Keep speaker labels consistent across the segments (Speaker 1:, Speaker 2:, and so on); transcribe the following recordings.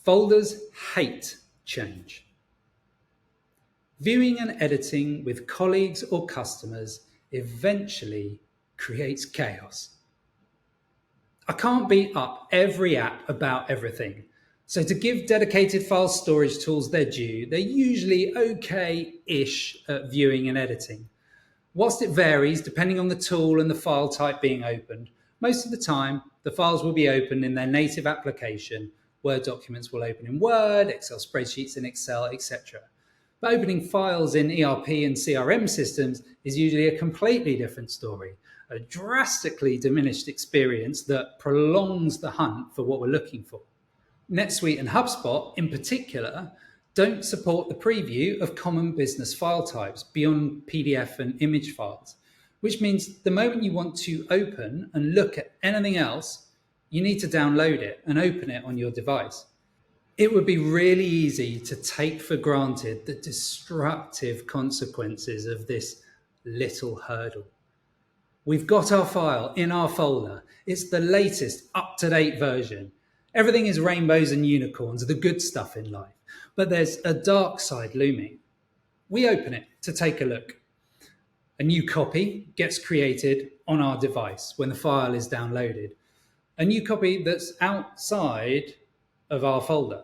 Speaker 1: Folders hate change. Viewing and editing with colleagues or customers eventually creates chaos. I can't beat up every app about everything. So to give dedicated file storage tools their due, they're usually okay-ish at viewing and editing. Whilst it varies depending on the tool and the file type being opened, most of the time the files will be opened in their native application. Word documents will open in Word, Excel spreadsheets in Excel, etc. But opening files in ERP and CRM systems is usually a completely different story, a drastically diminished experience that prolongs the hunt for what we're looking for. NetSuite and HubSpot, in particular, don't support the preview of common business file types beyond PDF and image files, which means the moment you want to open and look at anything else, you need to download it and open it on your device. It would be really easy to take for granted the destructive consequences of this little hurdle. We've got our file in our folder. It's the latest, up-to-date version. Everything is rainbows and unicorns, the good stuff in life. But there's a dark side looming. We open it to take a look. A new copy gets created on our device when the file is downloaded. A new copy that's outside of our folder.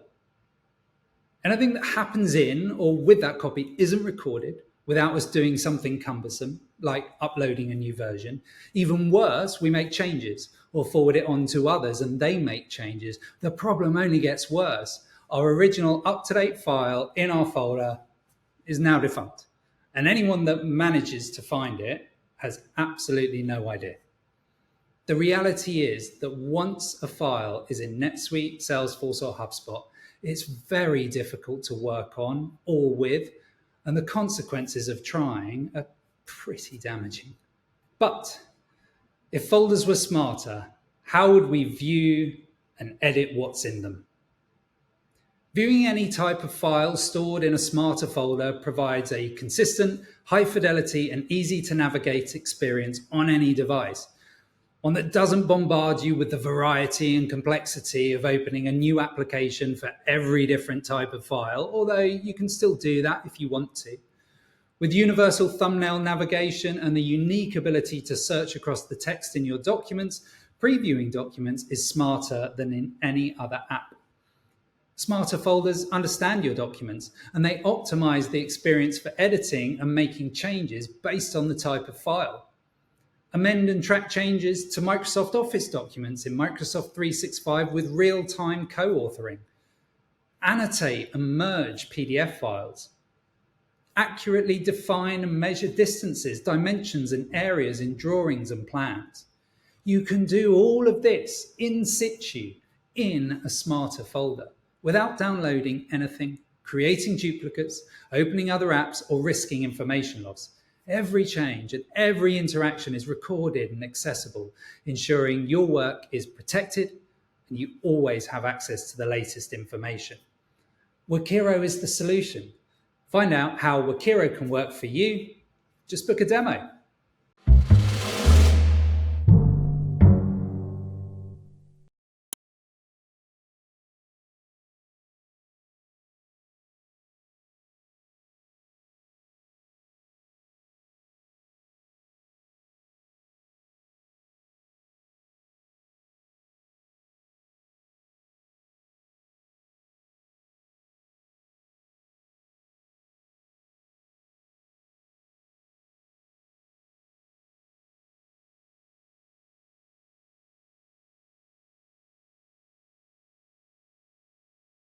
Speaker 1: Anything that happens in or with that copy isn't recorded without us doing something cumbersome, like uploading a new version. Even worse, we make changes or forward it on to others and they make changes. The problem only gets worse. Our original up-to-date file in our folder is now defunct, and anyone that manages to find it has absolutely no idea. The reality is that once a file is in NetSuite, Salesforce, or HubSpot, it's very difficult to work on or with, and the consequences of trying are pretty damaging. But if folders were smarter, how would we view and edit what's in them? Viewing any type of file stored in a smarter folder provides a consistent, high fidelity, and easy to navigate experience on any device. One that doesn't bombard you with the variety and complexity of opening a new application for every different type of file, although you can still do that if you want to. With universal thumbnail navigation and the unique ability to search across the text in your documents, previewing documents is smarter than in any other app. Smarter folders understand your documents, and they optimize the experience for editing and making changes based on the type of file. Amend and track changes to Microsoft Office documents in Microsoft 365 with real-time co-authoring. Annotate and merge PDF files. Accurately define and measure distances, dimensions, and areas in drawings and plans. You can do all of this in situ in a smarter folder without downloading anything, creating duplicates, opening other apps, or risking information loss. Every change and every interaction is recorded and accessible, ensuring your work is protected and you always have access to the latest information. Workiro is the solution. Find out how Workiro can work for you. Just book a demo.